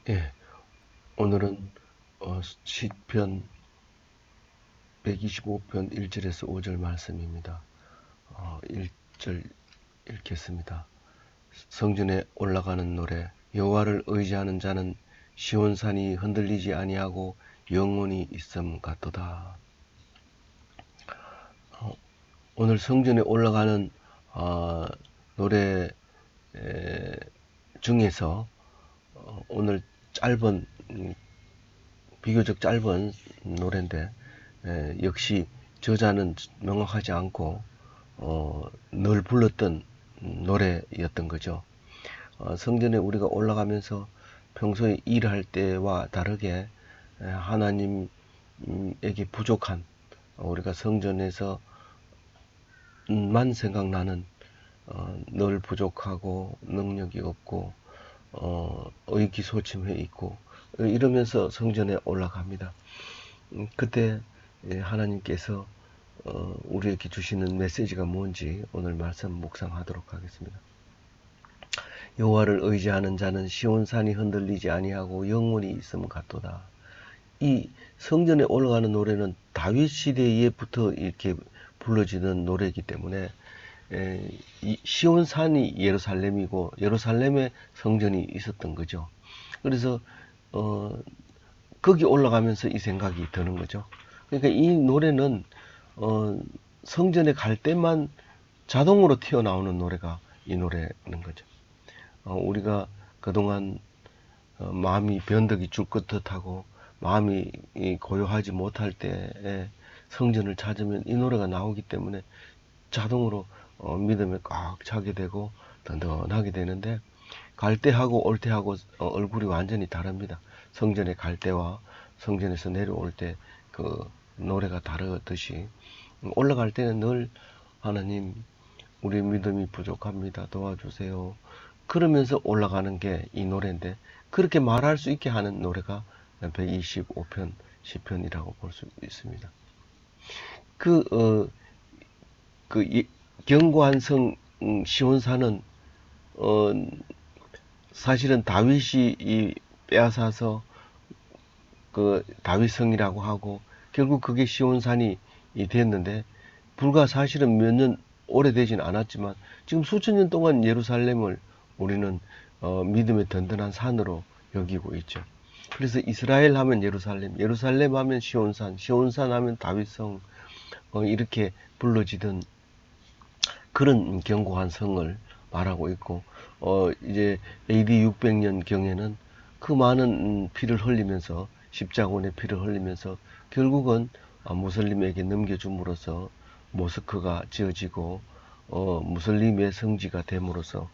예, 오늘은 시편 125편 1절에서 5절 말씀입니다. 1절 읽겠습니다. 성전에 올라가는 노래. 여호와를 의지하는 자는 시온산이 흔들리지 아니하고 영원히 있음 같도다. 오늘 성전에 올라가는 노래 중에서 오늘 짧은 비교적 짧은 노래인데 역시 저자는 명확하지 않고 늘 불렀던 노래였던 거죠. 성전에 우리가 올라가면서 평소에 일할 때와 다르게 하나님에게 부족한 우리가 성전에서만 생각나는 늘 부족하고 능력이 없고 의기소침해 있고 이러면서 성전에 올라갑니다. 그때 하나님께서 우리에게 주시는 메시지가 뭔지 오늘 말씀 묵상하도록 하겠습니다. 여호와를 의지하는 자는 시온산이 흔들리지 아니하고 영원히 있음 같도다. 이 성전에 올라가는 노래는 다윗 시대에부터 이렇게 불러지는 노래이기 때문에 이 시온산이 예루살렘이고 예루살렘에 성전이 있었던 거죠. 그래서 거기 올라가면서 이 생각이 드는 거죠. 그러니까 이 노래는 성전에 갈 때만 자동으로 튀어나오는 노래가 이 노래는 거죠. 우리가 그동안 마음이 변덕이 쭈긋하고 마음이 고요하지 못할 때에 성전을 찾으면 이 노래가 나오기 때문에 자동으로 믿음에 꽉 차게 되고 든든하게 되는데 갈 때하고 올 때하고 얼굴이 완전히 다릅니다. 성전에 갈 때와 성전에서 내려올 때 그 노래가 다르듯이 올라갈 때는 늘 하나님 우리 믿음이 부족합니다. 도와주세요. 그러면서 올라가는 게 이 노래인데 그렇게 말할 수 있게 하는 노래가 125편 시편이라고 볼 수 있습니다. 그 견고한 성 시온산은 사실은 다윗이 빼앗아서 그 다윗성이라고 하고 결국 그게 시온산이 됐는데 불과 사실은 몇 년 오래되진 않았지만 지금 수천 년 동안 예루살렘을 우리는 믿음의 든든한 산으로 여기고 있죠. 그래서 이스라엘 하면 예루살렘, 예루살렘 하면 시온산, 시온산 하면 다윗성 이렇게 불러지던 그런 견고한 성을 말하고 있고 이제 AD 600년 경에는 그 많은 피를 흘리면서 십자군의 피를 흘리면서 결국은 무슬림에게 넘겨줌으로써 모스크가 지어지고 무슬림의 성지가 됨으로써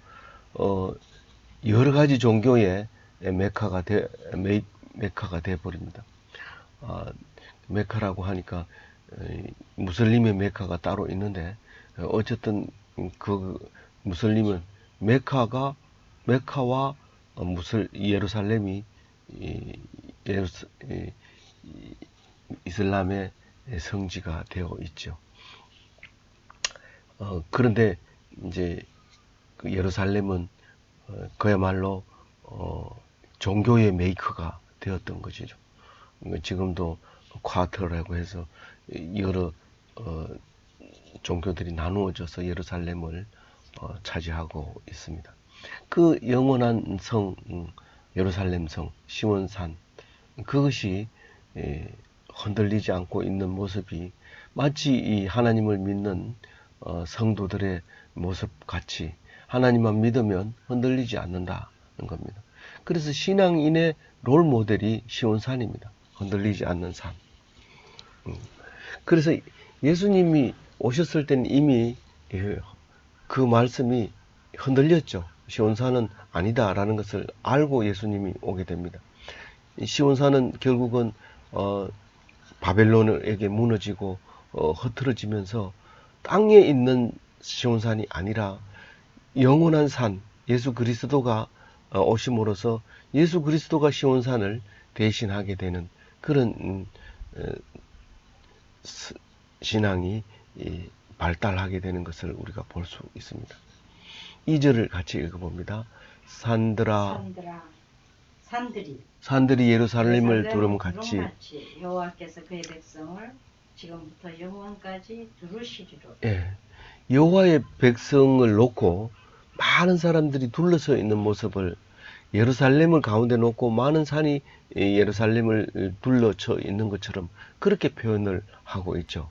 여러 가지 종교의 메카가 돼 버립니다. 메카라고 하니까 무슬림의 메카가 따로 있는데 어쨌든 그 무슬림은 메카와 예루살렘이 이슬람의 성지가 되어 있죠. 그런데 이제 그 예루살렘은 그야말로 종교의 메이커가 되었던 것이죠. 지금도 쿼터라고 해서 여러 종교들이 나누어져서 예루살렘을 차지하고 있습니다. 그 영원한 성, 예루살렘 성, 시온산, 그것이 흔들리지 않고 있는 모습이 마치 이 하나님을 믿는 성도들의 모습 같이 하나님만 믿으면 흔들리지 않는다는 겁니다. 그래서 신앙인의 롤 모델이 시온산입니다. 흔들리지 않는 산. 그래서 예수님이 오셨을 때는 이미 그 말씀이 흔들렸죠. 시온산은 아니다라는 것을 알고 예수님이 오게 됩니다. 시온산은 결국은 바벨론에게 무너지고 흐트러지면서 땅에 있는 시온산이 아니라 영원한 산 예수 그리스도가 오심으로써 예수 그리스도가 시온산을 대신하게 되는 그런 신앙이 발달하게 되는 것을 우리가 볼 수 있습니다. 2절을 같이 읽어봅니다. 산들아 산들이 예루살렘을 두름 같이 여호와께서 그의 백성을 지금부터 영원까지 두르시리로. 예, 여호와의 백성을 놓고 많은 사람들이 둘러서 있는 모습을 예루살렘을 가운데 놓고 많은 산이 예루살렘을 둘러쳐 있는 것처럼 그렇게 표현을 하고 있죠.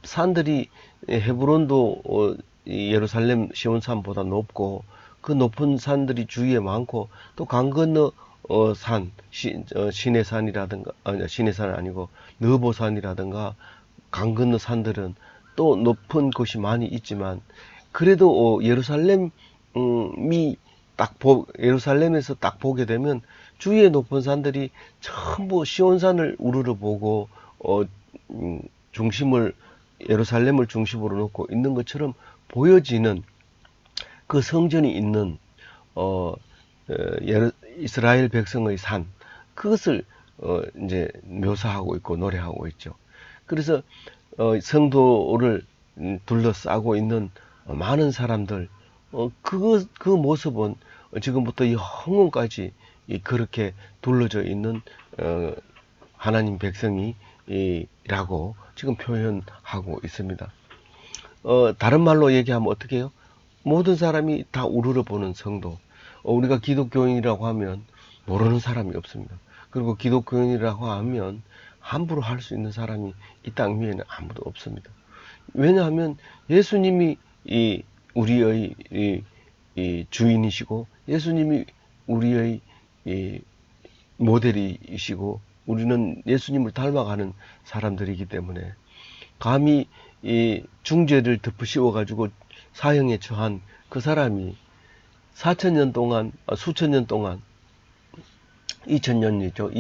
산들이 헤브론도 이 예루살렘 시온산보다 높고 그 높은 산들이 주위에 많고 또 강 건너 시내산이라든가 아니 시내산 아니고 느보산이라든가 강 건너 산들은 또 높은 곳이 많이 있지만 그래도 예루살렘이 예루살렘에서 딱 보게 되면 주위의 높은 산들이 전부 시온산을 우르르 보고 중심을 예루살렘을 중심으로 놓고 있는 것처럼 보여지는 그 성전이 있는 이스라엘 백성의 산 그것을 이제 묘사하고 있고 노래하고 있죠. 그래서 성도를 둘러싸고 있는 많은 사람들 그 모습은 지금부터 영원까지 그렇게 둘러져 있는 하나님 백성이라고 지금 표현하고 있습니다. 다른 말로 얘기하면 어떻게 해요? 모든 사람이 다 우러러 보는 성도. 우리가 기독교인이라고 하면 모르는 사람이 없습니다. 그리고 기독교인이라고 하면 함부로 할 수 있는 사람이 이 땅 위에는 아무도 없습니다. 왜냐하면 예수님이 우리의 주인이시고 예수님이 우리의 모델이시고 우리는 예수님을 닮아가는 사람들이기 때문에 감히 중죄를 덮으씌워 가지고 사형에 처한 그 사람이 4천년 동안 수천 년 동안 2000년이죠.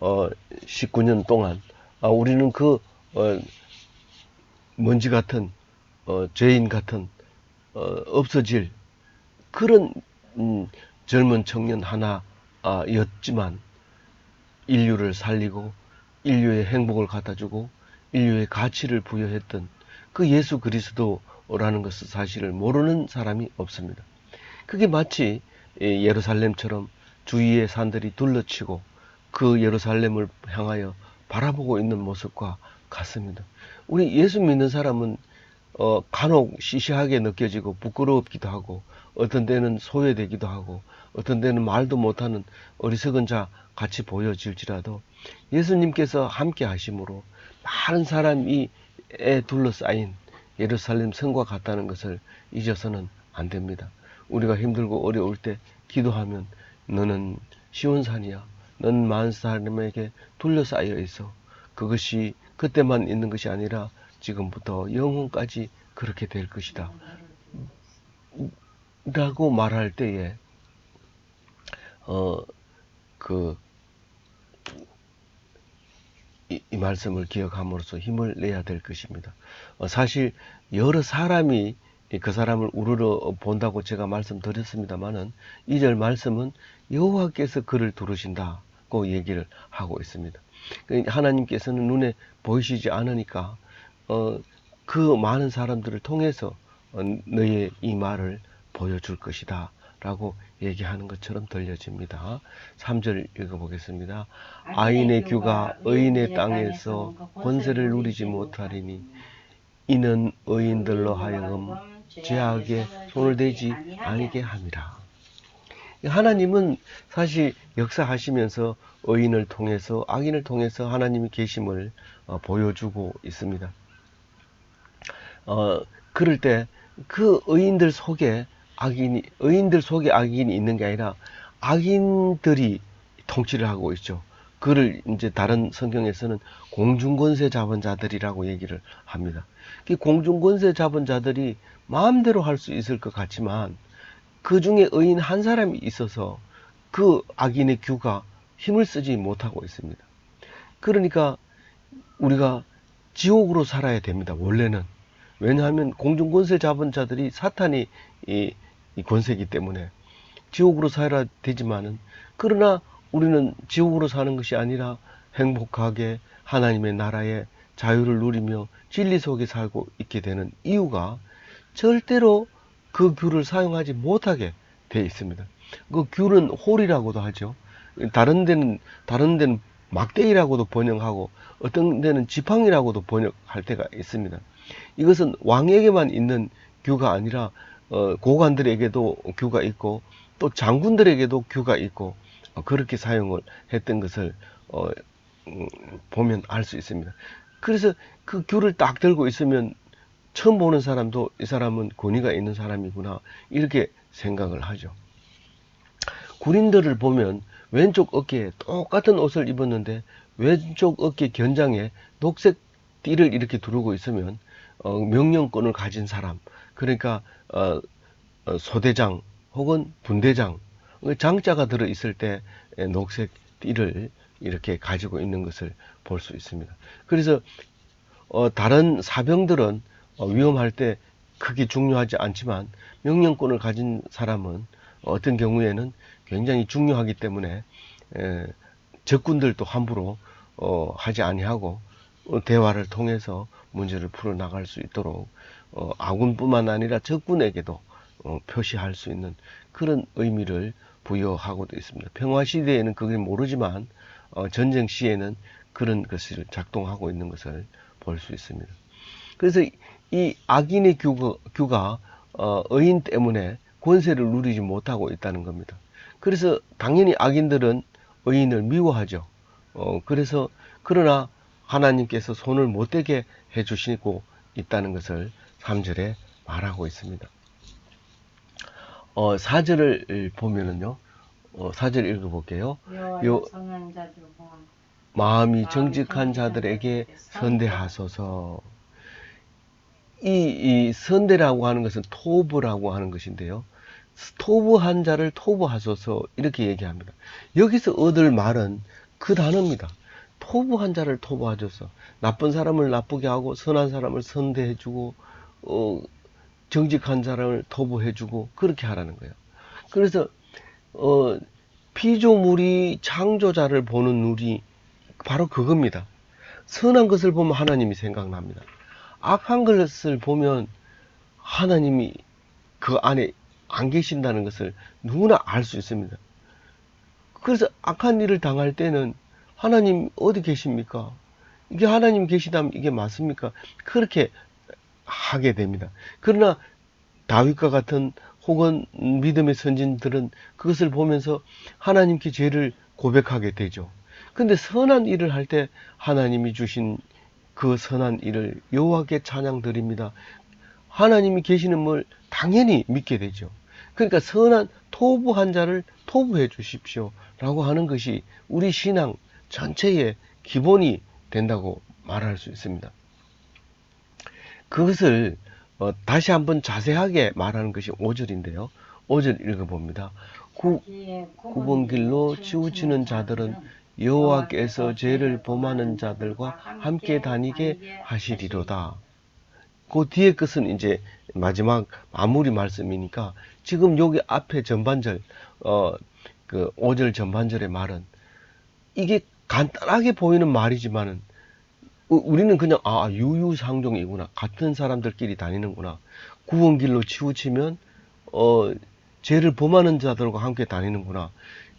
2019년 동안 우리는 그 먼지 같은 죄인 같은 없어질 그런 젊은 청년 하나였지만 인류를 살리고 인류의 행복을 갖다주고 인류의 가치를 부여했던 그 예수 그리스도라는 것을 사실을 모르는 사람이 없습니다. 그게 마치 예루살렘처럼 주위의 산들이 둘러치고 그 예루살렘을 향하여 바라보고 있는 모습과 같습니다. 우리 예수 믿는 사람은 간혹 시시하게 느껴지고 부끄럽기도 하고 어떤 때는 소외되기도 하고 어떤 때는 말도 못하는 어리석은 자 같이 보여질지라도 예수님께서 함께 하심으로 많은 사람이 둘러싸인 예루살렘 성과 같다는 것을 잊어서는 안 됩니다. 우리가 힘들고 어려울 때 기도하면 너는 시온산이야. 넌 많은 사람에게 둘러싸여 있어. 그것이 그때만 있는 것이 아니라 지금부터 영원까지 그렇게 될 것이다. 라고 말할 때에 이 말씀을 기억함으로써 힘을 내야 될 것입니다. 사실 여러 사람이 그 사람을 우러러 본다고 제가 말씀드렸습니다만은 2절 말씀은 여호와께서 그를 두르신다고 얘기를 하고 있습니다. 하나님께서는 눈에 보이시지 않으니까 그 많은 사람들을 통해서 너의 이 말을 보여줄 것이다 라고 얘기하는 것처럼 들려집니다. 3절 읽어보겠습니다. 아인의 규가 의인의 땅에서 권세를 누리지 못하리니 이는 의인들로 하여금 죄악에 손을 대지 아니게 함이라. 하나님은 사실 역사하시면서 의인을 통해서 악인을 통해서 하나님이 계심을 보여주고 있습니다. 그럴 때 그 의인들 속에 악인이 있는 게 아니라 악인들이 통치를 하고 있죠. 그를 이제 다른 성경에서는 공중권세 잡은 자들이라고 얘기를 합니다. 그 공중권세 잡은 자들이 마음대로 할 수 있을 것 같지만 그 중에 의인 한 사람이 있어서 그 악인의 규가 힘을 쓰지 못하고 있습니다. 그러니까 우리가 지옥으로 살아야 됩니다. 원래는. 왜냐하면 공중권세 잡은 자들이 사탄이 이 권세이기 때문에 지옥으로 살아야 되지만은 그러나 우리는 지옥으로 사는 것이 아니라 행복하게 하나님의 나라의 자유를 누리며 진리 속에 살고 있게 되는 이유가 절대로 그 규를 사용하지 못하게 되어 있습니다. 그 규는 홀이라고도 하죠. 다른 데는 막대기라고도 번역하고 어떤 데는 지팡이라고도 번역할 때가 있습니다. 이것은 왕에게만 있는 규가 아니라 고관들에게도 규가 있고 또 장군들에게도 규가 있고 그렇게 사용을 했던 것을 보면 알 수 있습니다. 그래서 그 규를 딱 들고 있으면 처음 보는 사람도 이 사람은 권위가 있는 사람이구나 이렇게 생각을 하죠. 군인들을 보면 왼쪽 어깨에 똑같은 옷을 입었는데 왼쪽 어깨 견장에 녹색 띠를 이렇게 두르고 있으면 명령권을 가진 사람, 그러니까 소대장 혹은 분대장, 장자가 들어 있을 때 녹색 띠를 이렇게 가지고 있는 것을 볼 수 있습니다. 그래서 다른 사병들은 위험할 때 크게 중요하지 않지만 명령권을 가진 사람은 어떤 경우에는 굉장히 중요하기 때문에 적군들도 함부로 하지 아니하고 대화를 통해서 문제를 풀어 나갈 수 있도록 아군뿐만 아니라 적군에게도 표시할 수 있는 그런 의미를 부여하고도 있습니다. 평화 시대에는 그걸 모르지만 전쟁 시에는 그런 것을 작동하고 있는 것을 볼 수 있습니다. 그래서 이 악인의 규가 의인 때문에 권세를 누리지 못하고 있다는 겁니다. 그래서 당연히 악인들은 의인을 미워하죠. 그러나 하나님께서 손을 못 대게 해주시고 있다는 것을 3절에 말하고 있습니다. 4절을 보면은요, 4절 읽어볼게요. 여호와여 선한 자들과 마음이 정직한 자들에게 선대하소서. 이 선대라고 하는 것은 토브라고 하는 것인데요. 토브한 자를 토브하소서 이렇게 얘기합니다. 여기서 얻을 말은 그 단어입니다. 토브한 자를 토브하소서. 나쁜 사람을 나쁘게 하고 선한 사람을 선대해주고 정직한 사람을 토브해주고 그렇게 하라는 거예요. 그래서 피조물이 창조자를 보는 눈이 바로 그겁니다. 선한 것을 보면 하나님이 생각납니다. 악한 것을 보면 하나님이 그 안에 안 계신다는 것을 누구나 알 수 있습니다. 그래서 악한 일을 당할 때는 하나님 어디 계십니까? 이게 하나님 계시다면 이게 맞습니까? 그렇게 하게 됩니다. 그러나 다윗과 같은 혹은 믿음의 선진들은 그것을 보면서 하나님께 죄를 고백하게 되죠. 근데 선한 일을 할 때 하나님이 주신 그 선한 일을 여호와께 찬양 드립니다. 하나님이 계시는 걸 당연히 믿게 되죠. 그러니까 선한 토부한 자를 토부해 주십시오 라고 하는 것이 우리 신앙 전체의 기본이 된다고 말할 수 있습니다. 그것을 다시 한번 자세하게 말하는 것이 5절인데요. 5절 읽어봅니다. 굽은 길로 치우치는 자들은 여호와께서 죄를 범하는 자들과 함께 다니게 하시리로다. 그 뒤에 것은 이제 마지막 마무리 말씀이니까 지금 여기 앞에 전반절 그 5절 전반절의 말은 이게 간단하게 보이는 말이지만은 우리는 그냥 유유상종이구나, 같은 사람들끼리 다니는구나, 구원 길로 치우치면 죄를 범하는 자들과 함께 다니는구나,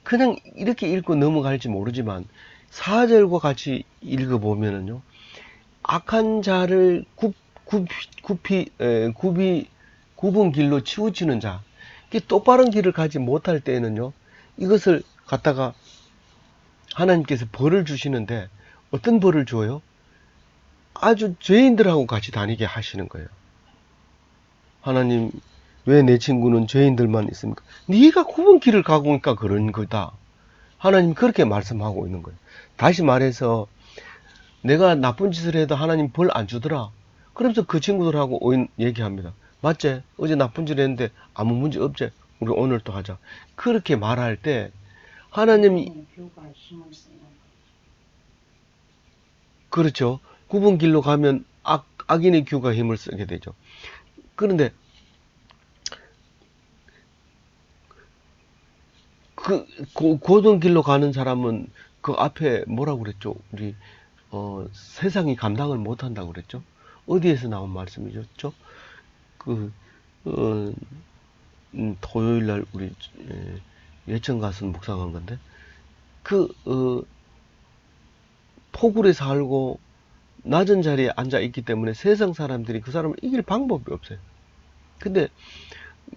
그냥 이렇게 읽고 넘어갈지 모르지만 4절과 같이 읽어보면은요, 악한 자를 굽은 길로 치우치는 자, 이게 똑바른 길을 가지 못할 때에는요, 이것을 갖다가 하나님께서 벌을 주시는데 어떤 벌을 줘요? 아주 죄인들하고 같이 다니게 하시는 거예요. 하나님, 왜 내 친구는 죄인들만 있습니까? 네가 굽은 길을 가고 있으니까 그런 거다. 하나님 그렇게 말씀하고 있는 거예요. 다시 말해서 내가 나쁜 짓을 해도 하나님 벌 안 주더라. 그러면서 그 친구들하고 얘기합니다. 맞지? 어제 나쁜 짓 했는데 아무 문제 없지? 우리 오늘 또 하자. 그렇게 말할 때 하나님이, 그렇죠. 굽은 길로 가면 악인의 규가 힘을 쓰게 되죠. 그런데 고든 길로 가는 사람은 그 앞에 뭐라고 그랬죠? 우리 세상이 감당을 못한다고 그랬죠? 어디에서 나온 말씀이셨죠? 그 토요일 날 우리 예천 가서 묵상한 건데 토굴에 살고 낮은 자리에 앉아 있기 때문에 세상 사람들이 그 사람을 이길 방법이 없어요. 근데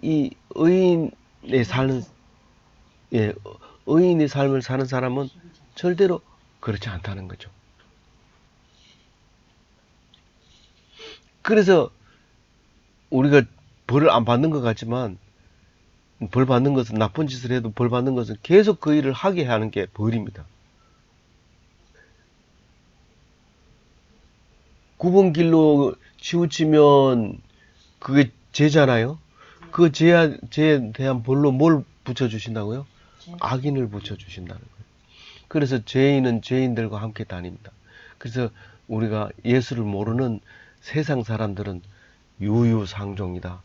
이 의인의 사는 예, 의인의 삶을 사는 사람은 절대로 그렇지 않다는 거죠. 그래서 우리가 벌을 안 받는 것 같지만 벌 받는 것은 나쁜 짓을 해도 벌 받는 것은 계속 그 일을 하게 하는 게 벌입니다. 9번 길로 치우치면 그게 죄잖아요. 그 죄에 대한 벌로 뭘 붙여주신다고요? 악인을 붙여주신다는 거예요. 그래서 죄인은 죄인들과 함께 다닙니다. 그래서 우리가 예수를 모르는 세상 사람들은 유유상종이다.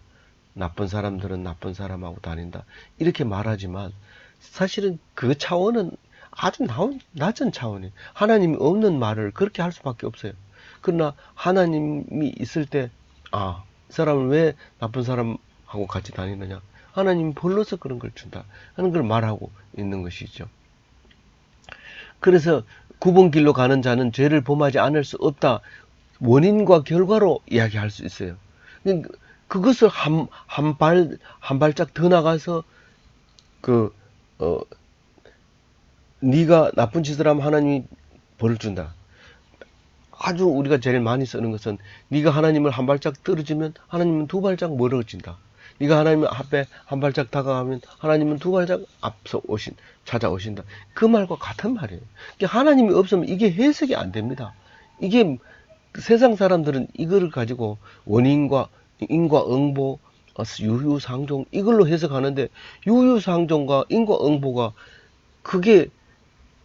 나쁜 사람들은 나쁜 사람하고 다닌다. 이렇게 말하지만 사실은 그 차원은 아주 낮은 차원이에요. 하나님이 없는 말을 그렇게 할 수밖에 없어요. 그러나 하나님이 있을 때, 이 사람은 왜 나쁜 사람하고 같이 다니느냐? 하나님이 불러서 그런 걸 준다. 하는 걸 말하고 있는 것이죠. 그래서 9번 길로 가는 자는 죄를 범하지 않을 수 없다. 원인과 결과로 이야기할 수 있어요. 그것을 한 발짝 더 나가서 네가 나쁜 짓을 하면 하나님이 벌을 준다. 아주 우리가 제일 많이 쓰는 것은 네가 하나님을 한 발짝 떨어지면 하나님은 두 발짝 멀어진다. 네가 하나님 앞에 한 발짝 다가가면 하나님은 두 발짝 앞서 찾아오신다. 그 말과 같은 말이에요. 하나님이 없으면 이게 해석이 안 됩니다. 이게 세상 사람들은 이거를 가지고 원인과 인과응보, 유유상종 이걸로 해석하는데 유유상종과 인과응보가 그게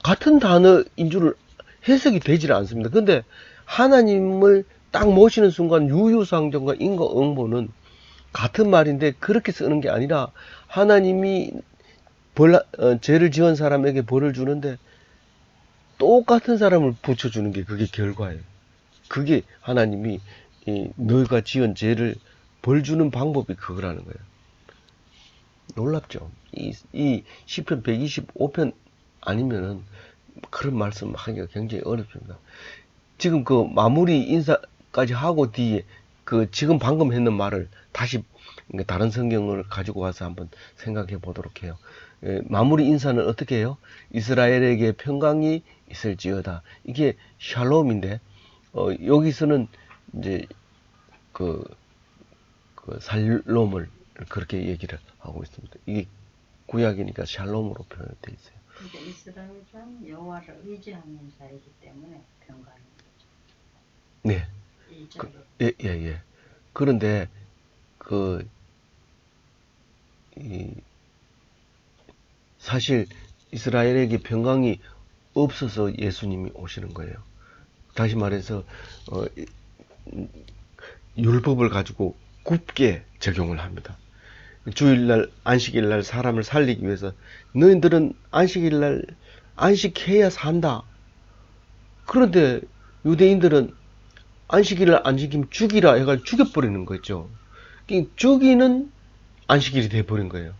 같은 단어인 줄 해석이 되질 않습니다. 근데 하나님을 딱 모시는 순간 유유상종과 인과응보는 같은 말인데 그렇게 쓰는 게 아니라 하나님이 죄를 지은 사람에게 벌을 주는데 똑같은 사람을 붙여주는 게 그게 결과예요. 그게 하나님이 너희가 지은 죄를 벌 주는 방법이 그거라는 거예요. 놀랍죠? 이 시편 125편 아니면은 그런 말씀 하기가 굉장히 어렵습니다. 지금 그 마무리 인사까지 하고 뒤에 지금 방금 했는 말을 다시 다른 성경을 가지고 와서 한번 생각해 보도록 해요. 마무리 인사는 어떻게 해요? 이스라엘에게 평강이 있을지어다. 이게 샬롬인데 여기서는 이제 살롬을 그렇게 얘기를 하고 있습니다. 이게 구약이니까 샬롬으로 표현되어 있어요. 그러니까 이스라엘 사람 여호와를 의지하는 자이기 때문에 평강인 거죠. 네. 예. 그런데 사실 이스라엘에게 평강이 없어서 예수님이 오시는 거예요. 다시 말해서 율법을 가지고 굽게 적용을 합니다. 주일날 안식일날 사람을 살리기 위해서 너희들은 안식일날 안식해야 산다. 그런데 유대인들은 안식일을 안 지키면 죽이라 해가지고 죽여버리는 거죠. 죽이는 안식일이 돼버린 거예요.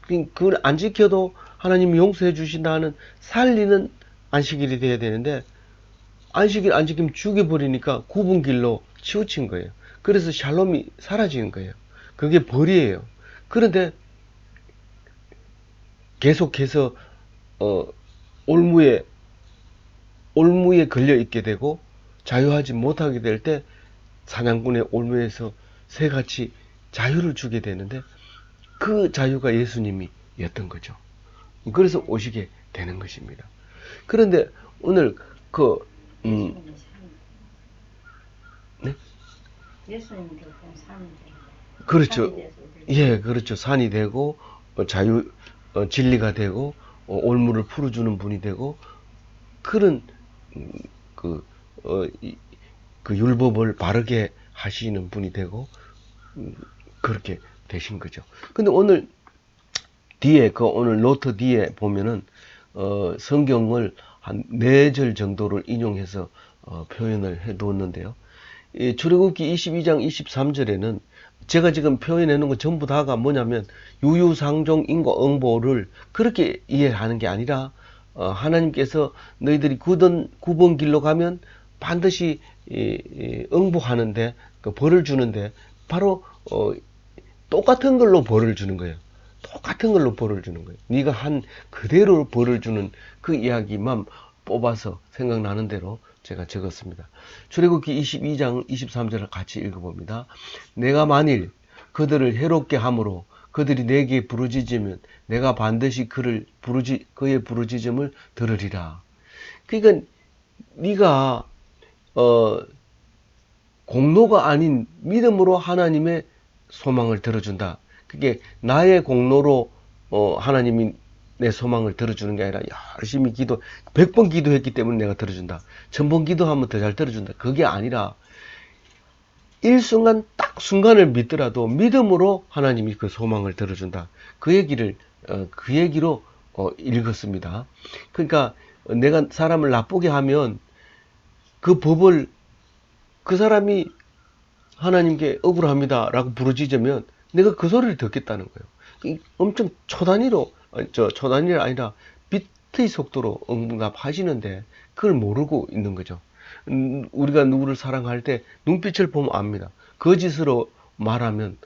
그걸 안 지켜도 하나님이 용서해 주신다는 살리는 안식일이 돼야 되는데 안식일 안 지키면 죽여버리니까 굽은 길로 치우친 거예요. 그래서 샬롬이 사라지는 거예요. 그게 벌이에요. 그런데 계속해서 올무에 걸려 있게 되고 자유하지 못하게 될 때 사냥꾼의 올무에서 새같이 자유를 주게 되는데 그 자유가 예수님이었던 거죠. 그래서 오시게 되는 것입니다. 그런데 오늘 네? 예수님이 그럼 산이 되고 그렇죠. 예, 그렇죠. 산이 되고 진리가 되고 올무를 풀어주는 분이 되고 그런 그 율법을 바르게 하시는 분이 되고 그렇게 되신 거죠. 근데 오늘 뒤에 오늘 노트 뒤에 보면은 성경을 한 4절 정도를 인용해서 표현을 해 두었는데요. 출애굽기 22장 23절에는 제가 지금 표현해 놓은 거 전부 다가 뭐냐면 유유상종 인과응보를 그렇게 이해하는 게 아니라 하나님께서 너희들이 9번 길로 가면 반드시 응보하는데, 그 벌을 주는데, 바로 똑같은 걸로 벌을 주는 거예요. 똑같은 걸로 벌을 주는 거예요. 네가 한 그대로 벌을 주는 그 이야기만 뽑아서 생각나는 대로 제가 적었습니다. 출애굽기 22장 23절을 같이 읽어봅니다. 내가 만일 그들을 해롭게 함으로 그들이 내게 부르짖으면 내가 반드시 그의 부르짖음을 들으리라. 그러니까 네가 공로가 아닌 믿음으로 하나님의 소망을 들어준다. 그게 나의 공로로 하나님이 내 소망을 들어주는 게 아니라 열심히 100번 기도했기 때문에 내가 들어준다. 1000번 기도하면 더 잘 들어준다. 그게 아니라 일순간 딱 순간을 믿더라도 믿음으로 하나님이 그 소망을 들어준다. 그 얘기로 읽었습니다. 그러니까 내가 사람을 나쁘게 하면 그 법을 그 사람이 하나님께 억울합니다 라고 부르짖으면 내가 그 소리를 듣겠다는 거예요. 엄청 초단위가 아니라 빛의 속도로 응답하시는데 그걸 모르고 있는 거죠. 우리가 누구를 사랑할 때 눈빛을 보면 압니다. 거짓으로 말하면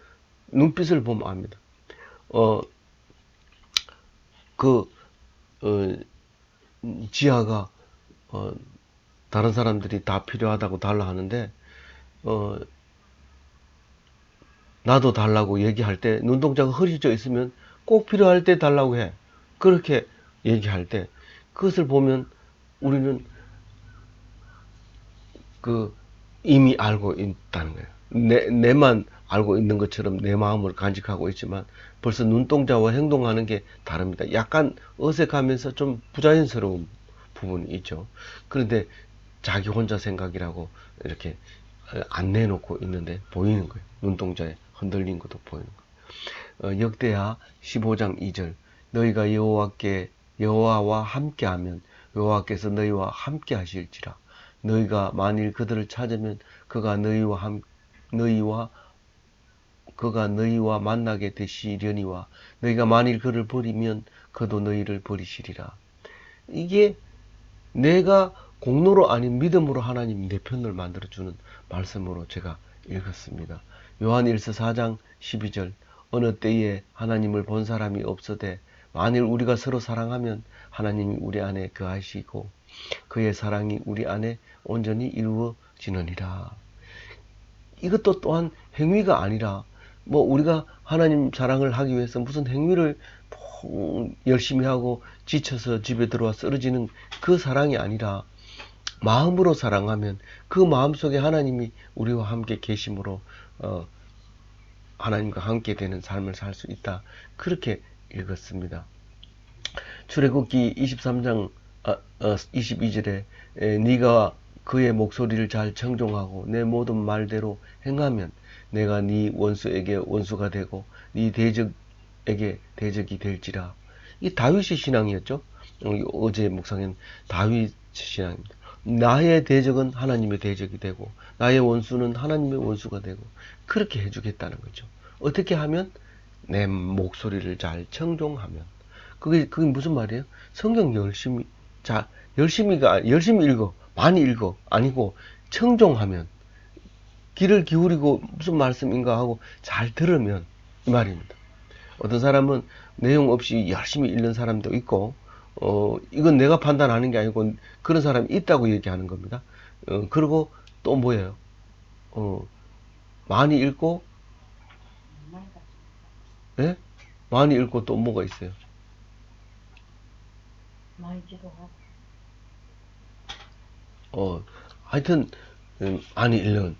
눈빛을 보면 압니다. 지하가 다른 사람들이 다 필요하다고 달라 하는데 나도 달라고 얘기할 때 눈동자가 흐려져 있으면 꼭 필요할 때 달라고 해. 그렇게 얘기할 때 그것을 보면 우리는 이미 알고 있다는 거예요. 내만 알고 있는 것처럼 내 마음을 간직하고 있지만 벌써 눈동자와 행동하는 게 다릅니다. 약간 어색하면서 좀 부자연스러운 부분이 있죠. 그런데 자기 혼자 생각이라고 이렇게 안 내놓고 있는데 보이는 거예요. 눈동자에 흔들린 것도 보이는 거예요. 역대하 15장 2절 너희가 여호와와 함께하면 여호와께서 너희와 함께 하실지라. 너희가 만일 그들을 찾으면 그가 너희와 만나게 되시려니와 너희가 만일 그를 버리면 그도 너희를 버리시리라. 이게 내가 공로로 아닌 믿음으로 하나님 내 편을 만들어주는 말씀으로 제가 읽었습니다. 요한일서 4장 12절 어느 때에 하나님을 본 사람이 없어되 만일 우리가 서로 사랑하면 하나님이 우리 안에 거하시고 그의 사랑이 우리 안에 온전히 이루어지느니라. 이것도 또한 행위가 아니라 우리가 하나님 사랑을 하기 위해서 무슨 행위를 열심히 하고 지쳐서 집에 들어와 쓰러지는 그 사랑이 아니라 마음으로 사랑하면 그 마음속에 하나님이 우리와 함께 계심으로 하나님과 함께 되는 삶을 살 수 있다. 그렇게 읽었습니다. 출애굽기 23장 22절에 네가 그의 목소리를 잘 청종하고 내 모든 말대로 행하면 내가 네 원수에게 원수가 되고 네 대적에게 대적이 될지라. 이 다윗의 신앙이었죠. 어제 묵상한 다윗의 신앙입니다. 나의 대적은 하나님의 대적이 되고 나의 원수는 하나님의 원수가 되고 그렇게 해주겠다는 거죠. 어떻게 하면? 내 목소리를 잘 청종하면. 그게 무슨 말이에요? 성경 열심히 읽어, 많이 읽어 아니고 청종하면, 귀를 기울이고 무슨 말씀인가 하고 잘 들으면 이 말입니다. 어떤 사람은 내용 없이 열심히 읽는 사람도 있고 이건 내가 판단하는 게 아니고 그런 사람이 있다고 얘기하는 겁니다. 그리고 또 뭐예요? 많이 읽고, 예? 많이 읽고 또 뭐가 있어요? 많이 기도하고. 하여튼 많이 읽는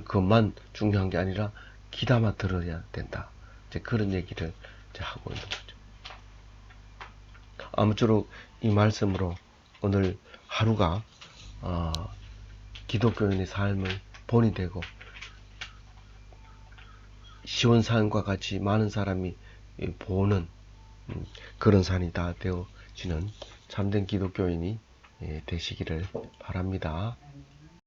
것만 중요한 게 아니라 귀담아 들어야 된다. 이제 그런 얘기를 이제 하고 있는 거죠. 아무쪼록 이 말씀으로 오늘 하루가 기독교인의 삶을 본이 되고 시온산과 같이 많은 사람이 보는 그런 산이 다 되어지는 참된 기독교인이 되시기를 바랍니다.